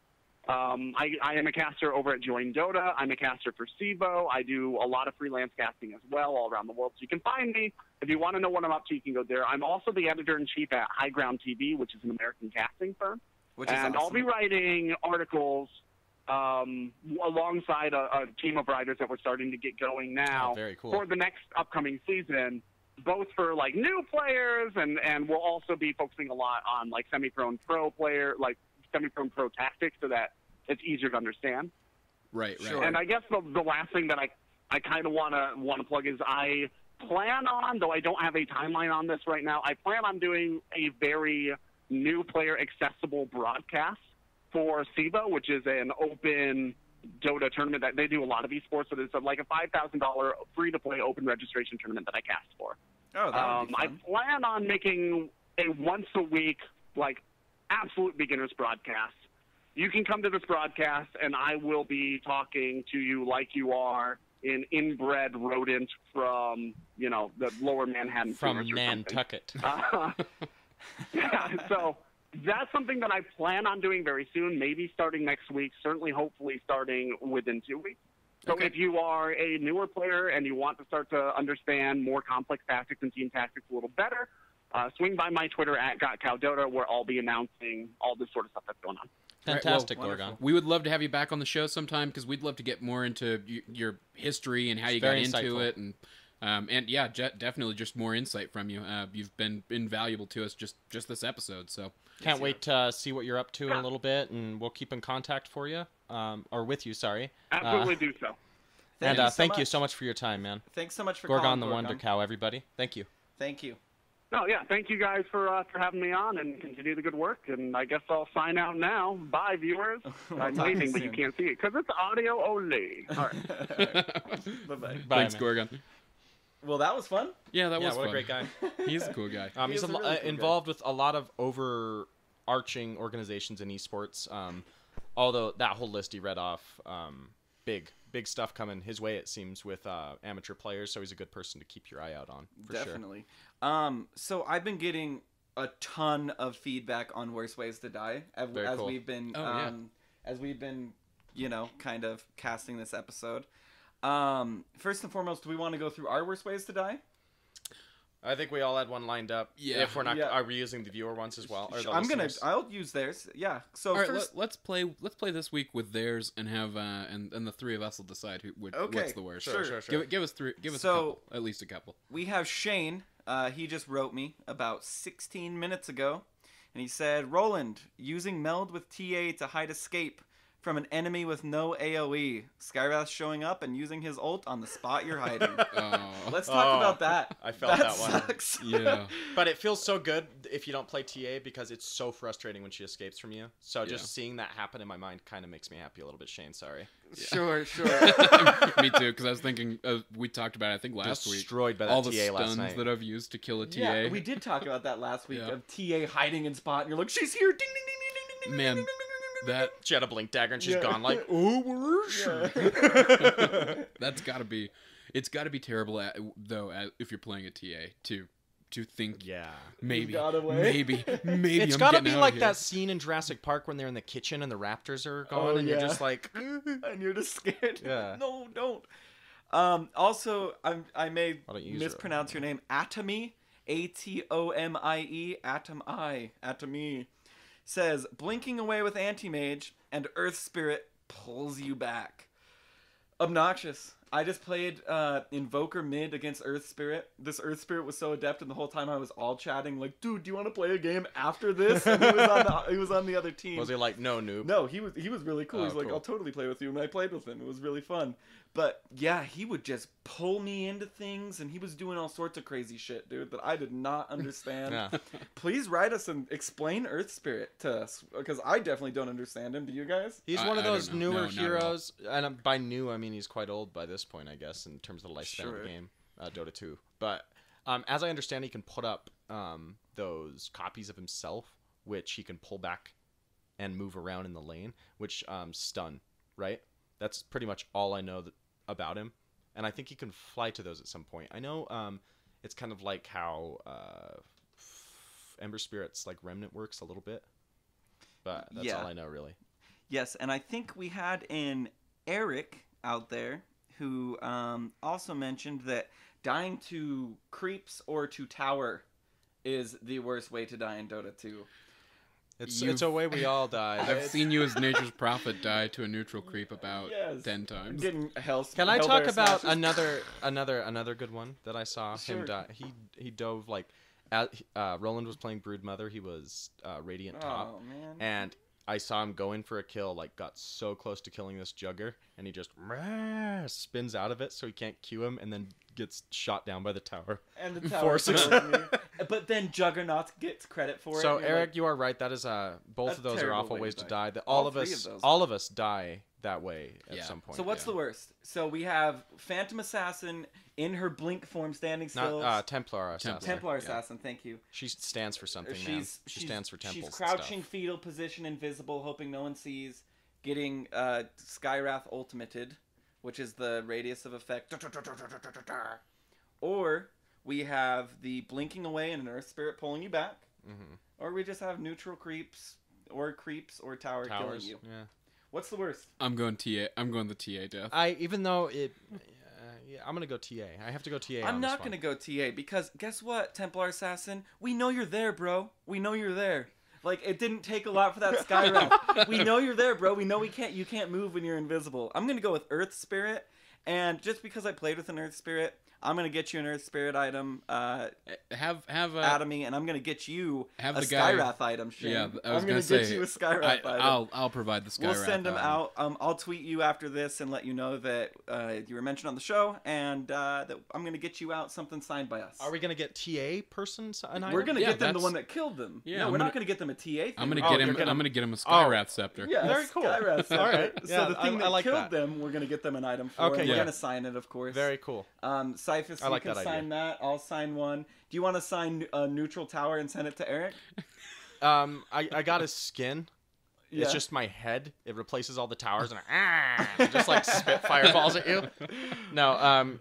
I am a caster over at Join Dota. I'm a caster for SIVO. I do a lot of freelance casting as well all around the world. So you can find me. If you want to know what I'm up to, you can go there. I'm also the editor-in-chief at High Ground TV, which is an American casting firm. And I'll be writing articles alongside a team of writers that we're starting to get going now very cool. for the next upcoming season, both for like new players and we'll also be focusing a lot on like semi-pro and pro player, like semi-pro and pro tactics so that it's easier to understand. Right. Sure. And I guess the last thing that I kind of want to plug is I plan on, though I don't have a timeline on this right now, I plan on doing a very new player accessible broadcast for SIVO, which is an open Dota tournament that they do a lot of esports. So there's like a $5,000 free-to-play open registration tournament that I cast for. Oh, that would be fun. I plan on making a once-a-week, like, absolute beginner's broadcast. You can come to this broadcast, and I will be talking to you like you are an inbred rodent from, the lower Manhattan. From Nantucket. Yeah, so that's something that I plan on doing very soon, maybe starting next week, certainly hopefully starting within 2 weeks. So if you are a newer player and you want to start to understand more complex tactics and team tactics a little better, swing by my Twitter at GotCowDota, where I'll be announcing all this sort of stuff that's going on. Fantastic, right, well, Gorgon. We would love to have you back on the show sometime because we'd love to get more into your history and how you got into it, and yeah, definitely just more insight from you. You've been invaluable to us just this episode. So can't wait to see what you're up to in a little bit, and we'll keep in contact for you, or with you. Sorry. Absolutely do so. Thank you so much for your time, man. Thanks so much for Gorgon the Wonder Cow, everybody. Thank you. Thank you. Oh, yeah. Thank you guys for having me on and continue the good work. And I guess I'll sign out now. Bye, viewers. I'm waving, but you can't see it because it's audio only. All right. Bye-bye. Thanks, Gorgon. Well, that was fun. Yeah, that was what fun. a great guy. He's a cool guy. He's really cool involved with a lot of overarching organizations in esports. Although that whole list he read off, big stuff coming his way, it seems, with amateur players. So he's a good person to keep your eye out on, for sure. Definitely. So I've been getting a ton of feedback on Worst Ways to Die as cool. we've been kind of casting this episode. First and foremost, do we want to go through our Worst Ways to Die? I think we all had one lined up. Yeah. If we're not, are we using the viewer ones as well? Or the I'll use theirs. Yeah. So all right, first, let's play this week with theirs and have and the three of us will decide what's the worst. Sure. Give us three. Give us a couple, at least a couple. We have Shane. He just wrote me about 16 minutes ago, and he said, Roland, using meld with TA to hide escape from an enemy with no AoE. Skywrath showing up and using his ult on the spot you're hiding. Let's talk about that. I felt that one. Sucks. Yeah. But it feels so good if you don't play TA because it's so frustrating when she escapes from you. So just seeing that happen in my mind kind of makes me happy a little bit, Shane. Sorry. Sure. Me too, because I was thinking, we taled about it, I think last week. Destroyed by that all TA the last stuns night. that I've used to kill a TA. Yeah, we did talk about that last week of TA hiding in spot, and you're like, she's here. Ding, ding, ding, ding, ding, ding, Man, ding, ding, ding, ding, That she had a blink dagger and she's gone like, oh, where is she? That's gotta be, it's gotta be terrible if you're playing a TA to think, maybe it's I'm gotta be getting like out that scene in Jurassic Park when they're in the kitchen and the raptors are gone and you're just like, and you're just scared. Yeah. No, don't. Also, I may mispronounce your name. Atomy, Atomie, Atomy. says, blinking away with Anti-Mage, and Earth Spirit pulls you back. Obnoxious. I just played Invoker mid against Earth Spirit. This Earth Spirit was so adept, and the whole time I was all chatting like, "Dude, do you want to play a game after this?" And he was on the other team. Was he like, "No, noob"? No, he was really cool. Oh, He's like, cool. "I'll totally play with you," and I played with him. It was really fun. But yeah, he would just pull me into things, and he was doing all sorts of crazy shit, dude, that I did not understand. Yeah. Please write us and explain Earth Spirit to us, because I definitely don't understand him. Do you guys? He's I one of don't those know. newer No, not at all. heroes, and by new I mean he's quite old by this point, I guess, in terms of the lifespan of Sure. the game, Dota 2. But as I understand, he can put up those copies of himself, which he can pull back and move around in the lane, which stun, right? That's pretty much all I know about him, and I think he can fly to those at some point. I know it's kind of like how Ember Spirit's like Remnant works a little bit, but that's all I know really. Yes, and I think we had an Eric out there who also mentioned that dying to creeps or to tower is the worst way to die in Dota 2. It's a way we all die. I've seen you as Nature's Prophet die to a neutral creep about Yes. 10 times. Getting health. Can I talk Hellbear about smashes. another good one that I saw him Sure. die? He dove like, Roland was playing Broodmother. He was Radiant top, Oh man. and I saw him go in for a kill. Like got so close to killing this Jugger, and he just spins out of it, so he can't Q him, and then gets shot down by the tower. And the tower Forces. kills me. But then Juggernaut gets credit for it. So and you're Eric, like, you are right. That is both A of those are terrible awful way ways to to die. die. That All all of three of those. us die that way at Yeah. some point. So what's the worst? So we have Phantom Assassin in her blink form standing still. Not Templar Assassin. Templar yeah. Assassin, thank you. She stands for something, man. She stands for temples. She's crouching, fetal position, invisible, hoping no one sees, getting Skywrath ultimated, which is the radius of effect. Or we have the blinking away and an Earth Spirit pulling you back. Mm-hmm. Or we just have neutral creeps or tower killing Towers. you. Yeah. What's the worst? I'm going TA. I'm going the TA death. Even though it, yeah, I'm gonna go TA. I have to go TA. I'm on this not one. going to go TA because guess what, Templar Assassin? We know you're there, bro. We know you're there. Like, it didn't take a lot for that Skywrath. We know you're there, bro. We know you can't move when you're invisible. I'm going to go with Earth Spirit, and just because I played with an Earth Spirit, I'm going to get you an Earth Spirit item, Have Atomy, and I'm going to get you have a the guy- Skywrath item, Shane. Yeah, I was I'm gonna to get say, you a Skywrath item. I'll provide the Skywrath. We'll send them item. out. I'll tweet you after this and let you know that you were mentioned on the show, and that I'm going to get you out something signed by us. Are we gonna get TA persons an item? We're going to Yeah, get them the that's- one that killed them. Yeah, no, I'm we're gonna- not going to get them a TA thing. I'm gonna Oh, get you're him. gonna- I'm gonna get him a Skywrath scepter. Yeah, Very cool. Skywrath scepter. All right. So Yeah, the thing I that like killed that. them, we're going to get them an item for. Okay, and we're yeah. going to sign it, of course. Very cool. Cyphus, I you like can that sign idea. that. I'll sign one. Do you want to sign a neutral tower and send it to Eric? I got his skin. Yeah. It's just my head. It replaces all the towers and just like spit fireballs at you. No,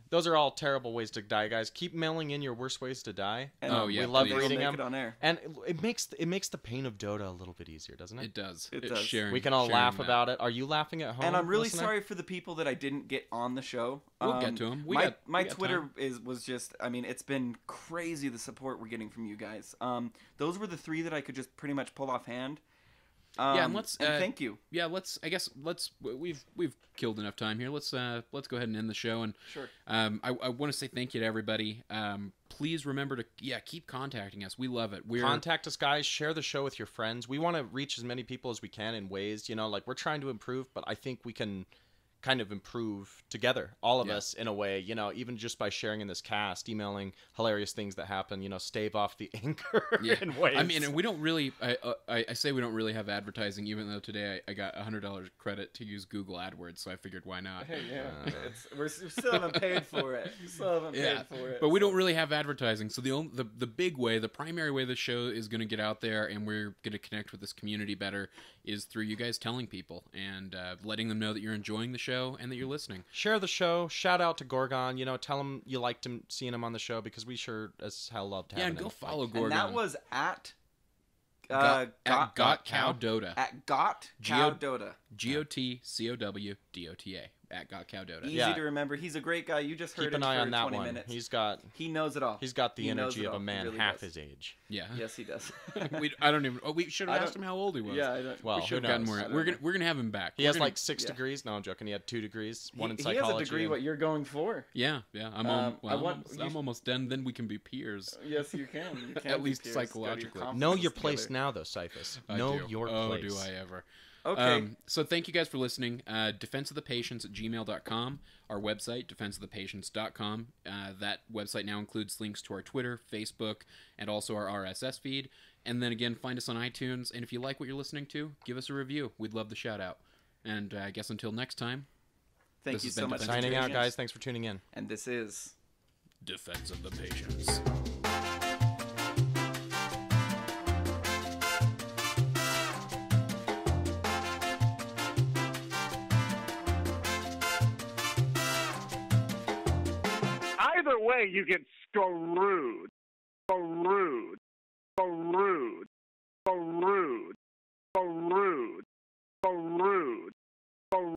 those are all terrible ways to die, guys. Keep mailing in your worst ways to die. And Oh, yeah, we love please. we'll reading make them, it on air. and it makes the pain of Dota a little bit easier, doesn't it? It does. It It's does. Sharing, We can all sharing laugh that. about it. Are you laughing at home? And I'm really listener? sorry for the people that I didn't get on the show. We'll get to 'em. We my got Twitter time. was just. I mean, it's been crazy the support we're getting from you guys. Those were the three that I could just pretty much pull off hand. Yeah, and let's. thank you. Yeah, let's. I guess let's. We've killed enough time here. Let's go ahead and end the show. And Sure. I want to say thank you to everybody. Please remember to keep contacting us. We love it. We're Contact us, guys. Share the show with your friends. We want to reach as many people as we can in ways, like we're trying to improve, but I think we can kind of improve together, all of us, in a way, even just by sharing in this cast, emailing hilarious things that happen, stave off the anger in ways. I mean, and we don't really. I say we don't really have advertising, even though today I got $100 credit to use Google AdWords, so I figured why not. Hey, yeah. We still haven't paid for it. But we don't really have advertising, so the big way, the primary way the show is going to get out there, and we're going to connect with this community better, is through you guys telling people and letting them know that you're enjoying the show and that you're listening. Share the show. Shout out to Gorgon. Tell him you liked him, seeing him on the show, because we sure as hell loved having And him. go follow Gorgon. And that was at Got Cow Dota. At Got Cow Dota. GOTCOWDOTA at GotCowDota. Easy Yeah. to remember. He's a great guy. You just heard Keep him an eye for on that 20 one. minutes. He knows it all. He's got the He knows energy it of all. a He man really half does. his age. Yeah. Yes, he does. I don't even. Oh, we should have I asked him how old he was. Yeah, I don't. Well, We who should have gotten knows? more. We're gonna have him back. He We're has gonna- like 6 degrees. No, I'm joking. He had 2 degrees. One in He psychology. has a degree. and- What you're going for? Yeah. I'm, I'm almost done. Then we can be peers. Yes, you can. You can At be least peers. Go to your psychologically. conferences Know your together. place now, though, Cyphus. I Know do. your Oh, place. do I ever? Okay. So thank you guys for listening. defenseofthepatients@gmail.com. Our website, defenseofthepatients.com. That website now includes links to our Twitter, Facebook, and also our RSS feed. And then again, find us on iTunes. And if you like what you're listening to, give us a review. We'd love the shout out. And I guess until next time, Thank This you has so been much. for Signing out, joining guys. us. Thanks for tuning in. And this is. Defense of the Patients. Either way, you get screwed. Screwed. Screwed. Screwed. Screwed. Screwed. Screwed.